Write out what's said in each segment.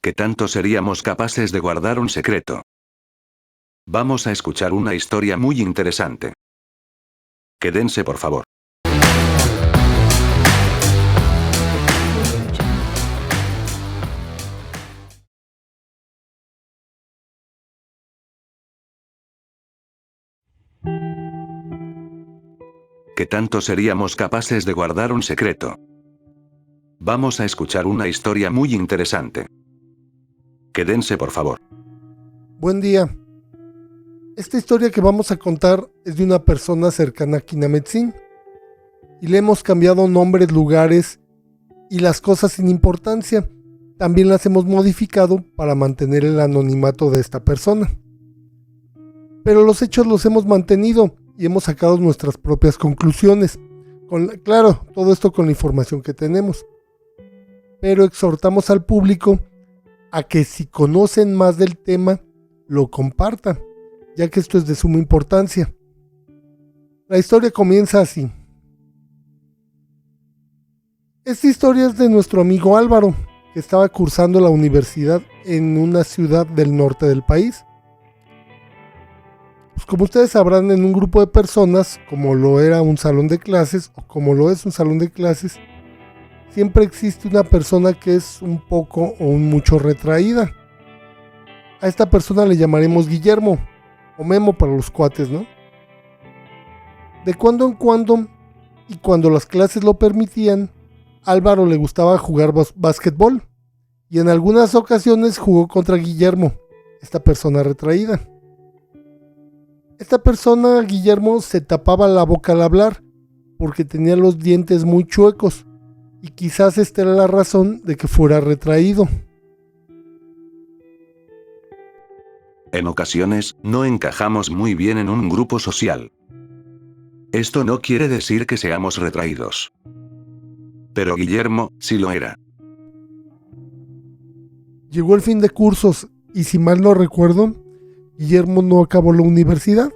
¿Qué tanto seríamos capaces de guardar un secreto? Vamos a escuchar una historia muy interesante. Quédense por favor. ¿Qué tanto seríamos capaces de guardar un secreto? Vamos a escuchar una historia muy interesante. Quédense por favor. Buen día. Esta historia que vamos a contar es de una persona cercana a Kinametsin y le hemos cambiado nombres, lugares y las cosas sin importancia. También las hemos modificado para mantener el anonimato de esta persona. Pero los hechos los hemos mantenido y hemos sacado nuestras propias conclusiones. Claro, todo esto con la información que tenemos. Pero exhortamos al público a que si conocen más del tema, lo compartan, ya que esto es de suma importancia. La historia comienza así. Esta historia es de nuestro amigo Álvaro, que estaba cursando la universidad en una ciudad del norte del país. Pues como ustedes sabrán, en un grupo de personas, como lo era un salón de clases, o como lo es un salón de clases, siempre existe una persona que es un poco o un mucho retraída. A esta persona le llamaremos Guillermo, o Memo para los cuates, ¿no? De cuando en cuando, y cuando las clases lo permitían, a Álvaro le gustaba jugar básquetbol, y en algunas ocasiones jugó contra Guillermo, esta persona retraída. Esta persona, Guillermo, se tapaba la boca al hablar, porque tenía los dientes muy chuecos, y quizás esta era la razón de que fuera retraído. En ocasiones, no encajamos muy bien en un grupo social. Esto no quiere decir que seamos retraídos. Pero Guillermo, sí lo era. Llegó el fin de cursos, y si mal no recuerdo, Guillermo no acabó la universidad.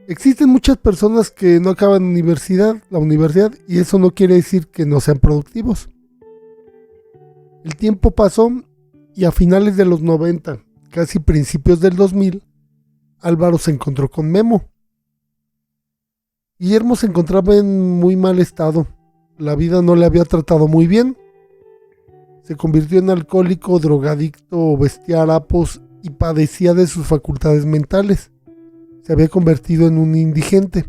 Existen muchas personas que no acaban la universidad, y eso no quiere decir que no sean productivos. El tiempo pasó, y a finales de los 90, casi principios del 2000, Álvaro se encontró con Memo. Guillermo se encontraba en muy mal estado. La vida no le había tratado muy bien. Se convirtió en alcohólico, drogadicto, vestía harapos y padecía de sus facultades mentales. Se había convertido en un indigente.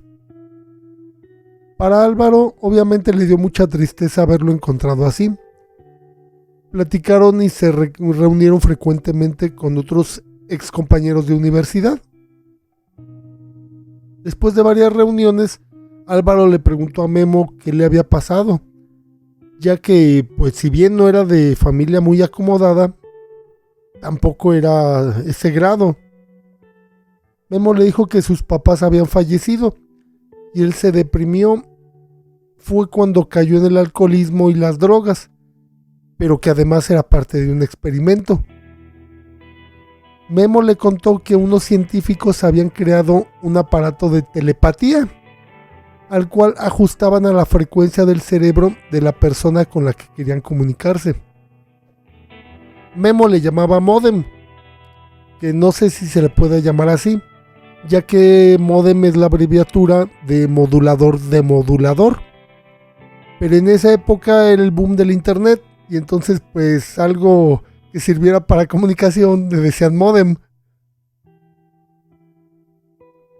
Para Álvaro, obviamente le dio mucha tristeza haberlo encontrado así. Platicaron y se reunieron frecuentemente con otros ex compañeros de universidad. Después de varias reuniones, Álvaro le preguntó a Memo qué le había pasado, ya que, pues si bien no era de familia muy acomodada, tampoco era ese grado. Memo le dijo que sus papás habían fallecido y él se deprimió. Fue cuando cayó en el alcoholismo y las drogas, pero que además era parte de un experimento. Memo le contó que unos científicos habían creado un aparato de telepatía, al cual ajustaban a la frecuencia del cerebro de la persona con la que querían comunicarse. Memo le llamaba modem, que no sé si se le puede llamar así, ya que modem es la abreviatura de modulador de modulador. Pero en esa época era el boom del internet, y entonces pues algo que sirviera para comunicación le decían modem.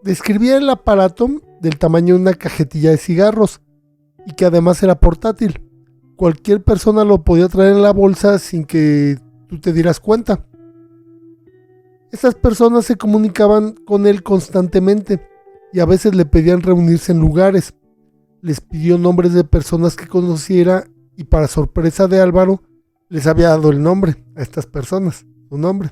Describía el aparato del tamaño de una cajetilla de cigarros y que además era portátil. Cualquier persona lo podía traer en la bolsa sin que tú te dieras cuenta. Estas personas se comunicaban con él constantemente y a veces le pedían reunirse en lugares. Les pidió nombres de personas que conociera y para sorpresa de Álvaro les había dado el nombre a estas personas, su nombre.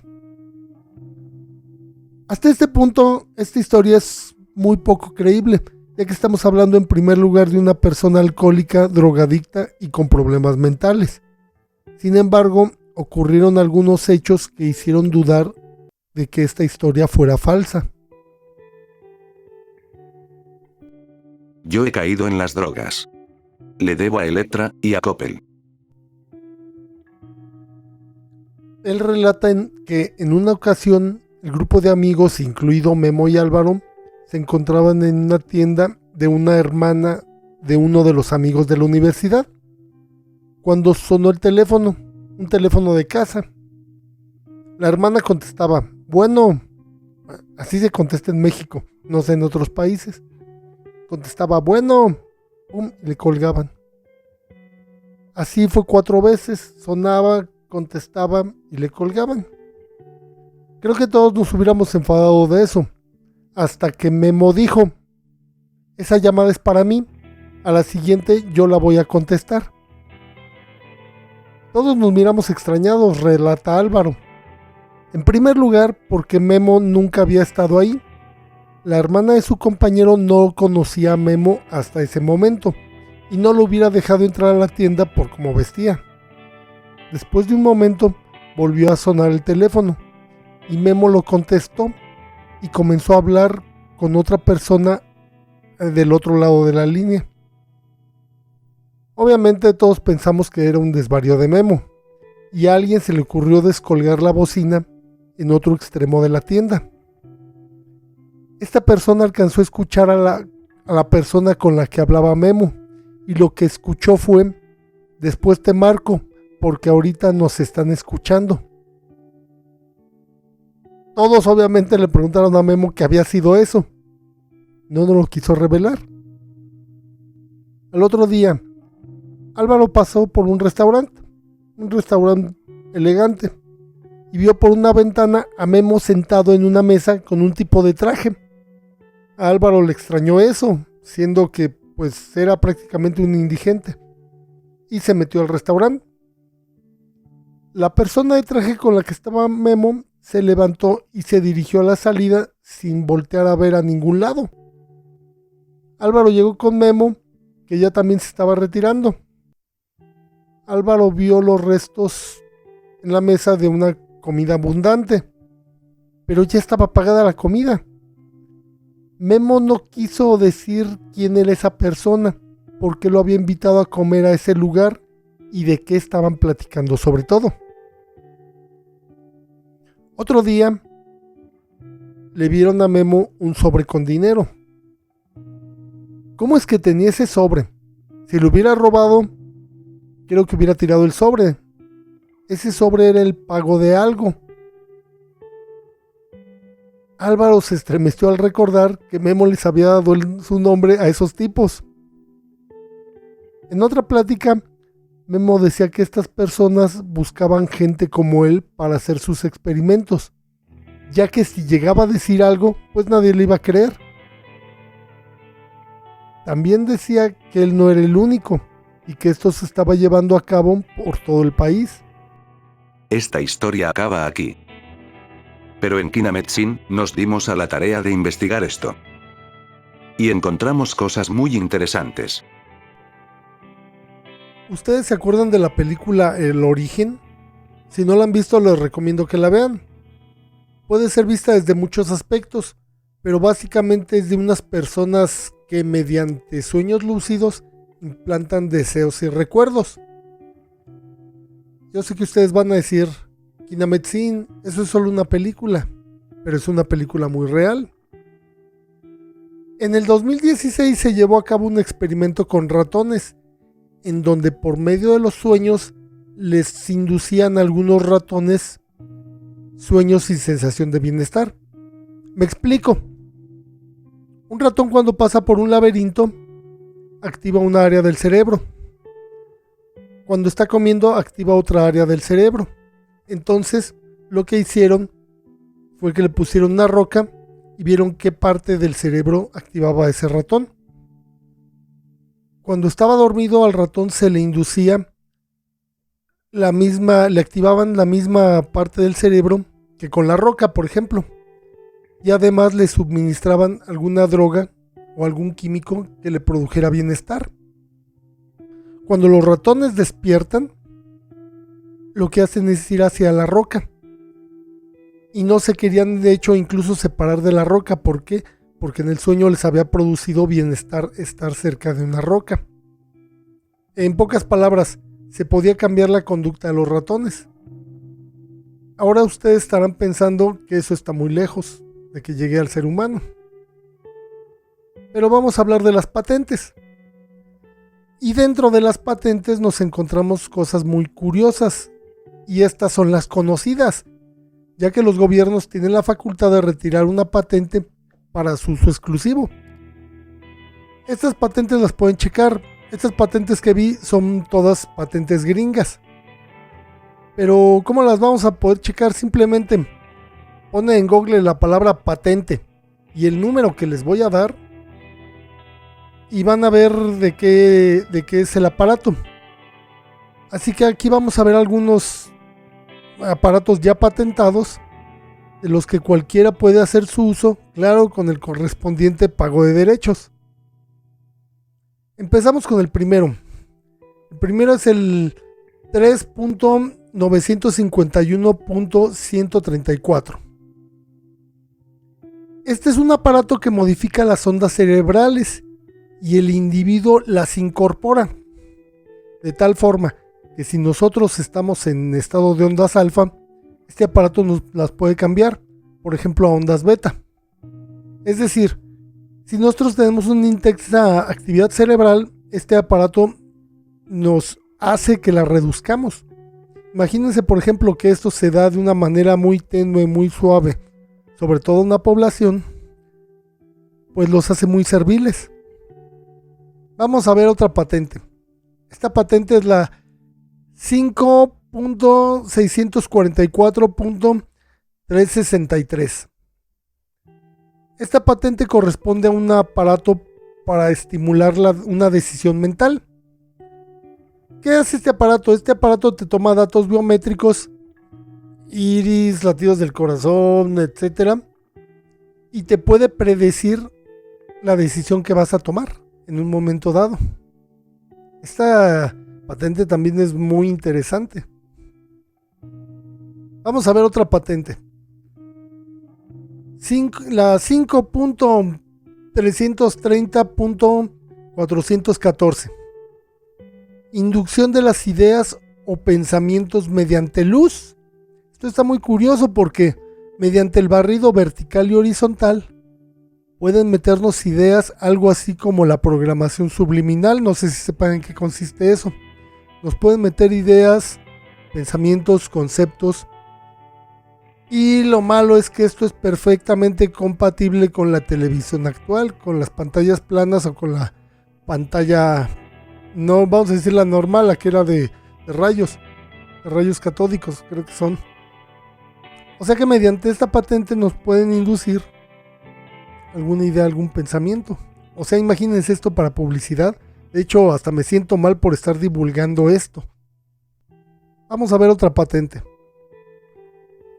Hasta este punto, esta historia es muy poco creíble, ya que estamos hablando en primer lugar de una persona alcohólica, drogadicta y con problemas mentales. Sin embargo, ocurrieron algunos hechos que hicieron dudar de que esta historia fuera falsa. Yo he caído en las drogas. Le debo a Electra y a Coppel. Él relata que en una ocasión el grupo de amigos, incluido Memo y Álvaro, se encontraban en una tienda de una hermana de uno de los amigos de la universidad, cuando sonó el teléfono, un teléfono de casa. La hermana contestaba, bueno, así se contesta en México, no sé en otros países. Contestaba, bueno, pum, y le colgaban. Así fue 4 veces, sonaba, contestaba y le colgaban. Creo que todos nos hubiéramos enfadado de eso, hasta que Memo dijo, esa llamada es para mí, a la siguiente yo la voy a contestar. Todos nos miramos extrañados, relata Álvaro. En primer lugar, porque Memo nunca había estado ahí. La hermana de su compañero no conocía a Memo hasta ese momento y no lo hubiera dejado entrar a la tienda por cómo vestía. Después de un momento, volvió a sonar el teléfono y Memo lo contestó y comenzó a hablar con otra persona del otro lado de la línea. Obviamente todos pensamos que era un desvarío de Memo y a alguien se le ocurrió descolgar la bocina en otro extremo de la tienda. Esta persona alcanzó a escuchar a la persona con la que hablaba Memo y lo que escuchó fue, después te marco porque ahorita nos están escuchando. Todos obviamente le preguntaron a Memo qué había sido eso. No nos lo quiso revelar. Al otro día, Álvaro pasó por un restaurante elegante, y vio por una ventana a Memo sentado en una mesa con un tipo de traje. A Álvaro le extrañó eso, siendo que pues era prácticamente un indigente, y se metió al restaurante. La persona de traje con la que estaba Memo se levantó y se dirigió a la salida sin voltear a ver a ningún lado. Álvaro llegó con Memo, que ya también se estaba retirando. Álvaro vio los restos en la mesa de una comida abundante, pero ya estaba pagada la comida. Memo no quiso decir quién era esa persona, porque lo había invitado a comer a ese lugar y de qué estaban platicando sobre todo. Otro día le vieron a Memo un sobre con dinero. ¿Cómo es que tenía ese sobre? Si lo hubiera robado, creo que hubiera tirado el sobre. Ese sobre era el pago de algo. Álvaro se estremeció al recordar que Memo les había dado su nombre a esos tipos. En otra plática, Memo decía que estas personas buscaban gente como él para hacer sus experimentos, ya que si llegaba a decir algo, pues nadie le iba a creer. También decía que él no era el único y que esto se estaba llevando a cabo por todo el país. Esta historia acaba aquí. Pero en Kinametsin nos dimos a la tarea de investigar esto. Y encontramos cosas muy interesantes. ¿Ustedes se acuerdan de la película El Origen? Si no la han visto, les recomiendo que la vean. Puede ser vista desde muchos aspectos, pero básicamente es de unas personas que mediante sueños lúcidos implantan deseos y recuerdos. Yo sé que ustedes van a decir, Kinametsin, eso es solo una película, pero es una película muy real. En el 2016 se llevó a cabo un experimento con ratones, en donde por medio de los sueños les inducían a algunos ratones sueños y sensación de bienestar. Me explico. Un ratón cuando pasa por un laberinto activa una área del cerebro. Cuando está comiendo activa otra área del cerebro. Entonces lo que hicieron fue que le pusieron una roca y vieron qué parte del cerebro activaba ese ratón. Cuando estaba dormido al ratón se le inducía le activaban la misma parte del cerebro que con la roca, por ejemplo. Y además le suministraban alguna droga o algún químico que le produjera bienestar. Cuando los ratones despiertan, lo que hacen es ir hacia la roca. Y no se querían, de hecho, incluso separar de la roca. ¿Por qué? Porque en el sueño les había producido bienestar estar cerca de una roca. En pocas palabras, se podía cambiar la conducta de los ratones. Ahora ustedes estarán pensando que eso está muy lejos de que llegue al ser humano. Pero vamos a hablar de las patentes. Y dentro de las patentes nos encontramos cosas muy curiosas. Y estas son las conocidas, ya que los gobiernos tienen la facultad de retirar una patente para su uso exclusivo. Estas patentes las pueden checar. Estas patentes que vi son todas patentes gringas. Pero ¿cómo las vamos a poder checar? Simplemente pone en Google la palabra patente y el número que les voy a dar y van a ver de qué es el aparato. Así que aquí vamos a ver algunos aparatos ya patentados de los que cualquiera puede hacer su uso, claro, con el correspondiente pago de derechos. Empezamos con el primero. El primero es el 3.951.134. Este es un aparato que modifica las ondas cerebrales y el individuo las incorpora de tal forma que si nosotros estamos en estado de ondas alfa, este aparato nos las puede cambiar, por ejemplo a ondas beta. Es decir, si nosotros tenemos una intensa actividad cerebral, este aparato nos hace que la reduzcamos. Imagínense, por ejemplo, que esto se da de una manera muy tenue, muy suave, sobre todo en una población, pues los hace muy serviles. Vamos a ver otra patente. Esta patente es la 5.644.363. Esta patente corresponde a un aparato para estimular una decisión mental. ¿Qué hace este aparato? Este aparato te toma datos biométricos, iris, latidos del corazón, etcétera, y te puede predecir la decisión que vas a tomar en un momento dado. Esta patente también es muy interesante. Vamos a ver otra patente. La 5.330.414. Inducción de las ideas o pensamientos mediante luz. Esto está muy curioso porque mediante el barrido vertical y horizontal pueden meternos ideas, algo así como la programación subliminal. No sé si sepan en qué consiste eso. Nos pueden meter ideas, pensamientos, conceptos. Y lo malo es que esto es perfectamente compatible con la televisión actual, con las pantallas planas o con la pantalla, no vamos a decir la normal, la que era de rayos catódicos, creo que son. O sea que mediante esta patente nos pueden inducir alguna idea, algún pensamiento. O sea, imagínense esto para publicidad. De hecho, hasta me siento mal por estar divulgando esto. Vamos a ver otra patente.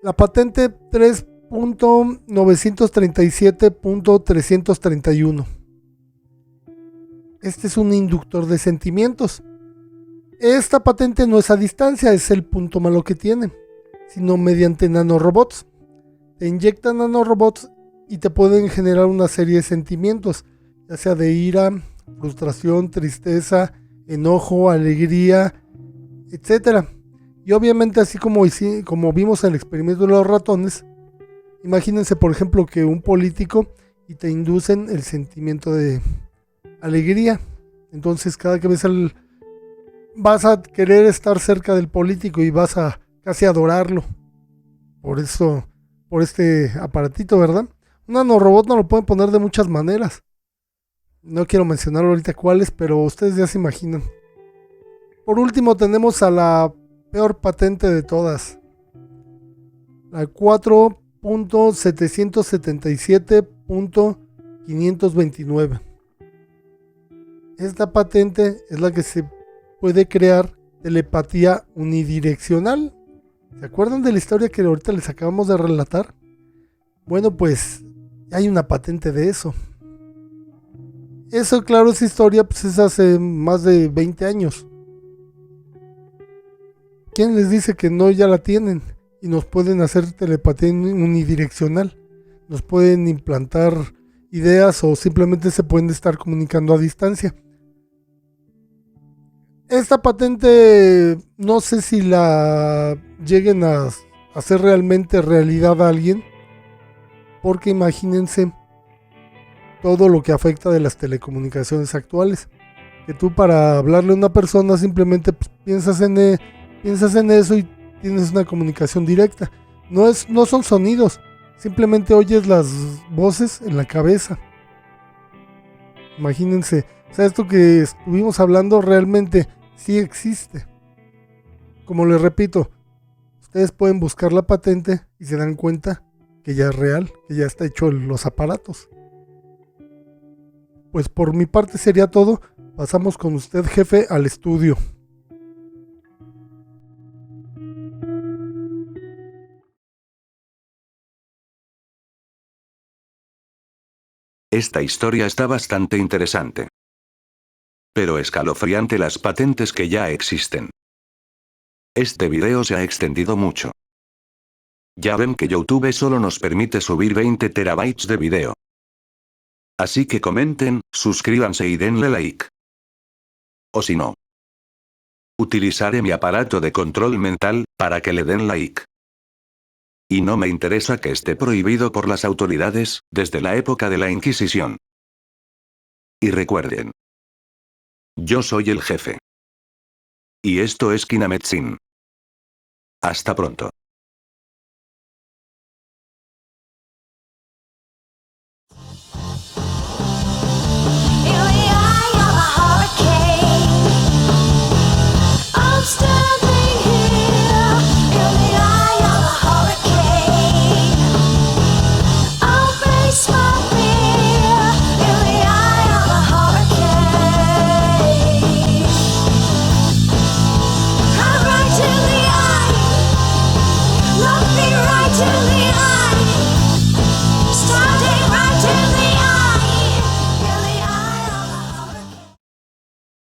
La patente 3.937.331. Este es un inductor de sentimientos. Esta patente no es a distancia, es el punto malo que tiene, sino mediante nanorobots. Te inyectan nanorobots y te pueden generar una serie de sentimientos, ya sea de ira, frustración, tristeza, enojo, alegría, etcétera. Y obviamente, así como vimos en el experimento de los ratones, imagínense por ejemplo que un político y te inducen el sentimiento de alegría. Entonces cada que ves vas a querer estar cerca del político y vas a casi adorarlo. Por eso, por este aparatito, ¿verdad? Un nanorobot no lo pueden poner de muchas maneras. No quiero mencionar ahorita cuáles, pero ustedes ya se imaginan. Por último tenemos a la peor patente de todas, la 4.777.529. Esta patente es la que se puede crear telepatía unidireccional. ¿Se acuerdan de la historia que ahorita les acabamos de relatar? Bueno, pues hay una patente de eso. Eso, claro, esa historia pues es hace más de 20 años. ¿Quién les dice que no ya la tienen? Y nos pueden hacer telepatía unidireccional. Nos pueden implantar ideas o simplemente se pueden estar comunicando a distancia. Esta patente no sé si la lleguen a hacer realmente realidad a alguien, porque imagínense todo lo que afecta de las telecomunicaciones actuales. Que tú para hablarle a una persona simplemente pues, piensas en eso y tienes una comunicación directa. No son sonidos, simplemente oyes las voces en la cabeza. Imagínense, o sea, esto que estuvimos hablando realmente sí existe. Como les repito, ustedes pueden buscar la patente y se dan cuenta que ya es real, que ya está hecho los aparatos. Pues por mi parte sería todo. Pasamos con usted, jefe, al estudio. Esta historia está bastante interesante. Pero escalofriante las patentes que ya existen. Este video se ha extendido mucho. Ya ven que YouTube solo nos permite subir 20 terabytes de video. Así que comenten, suscríbanse y denle like. O si no, utilizaré mi aparato de control mental, para que le den like. Y no me interesa que esté prohibido por las autoridades, desde la época de la Inquisición. Y recuerden, yo soy el jefe. Y esto es Kinametsin. Hasta pronto.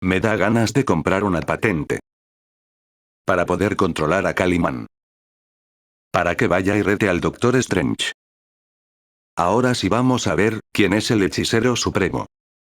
Me da ganas de comprar una patente. Para poder controlar a Calimán. Para que vaya y rete al Doctor Strange. Ahora sí vamos a ver, quién es el hechicero supremo.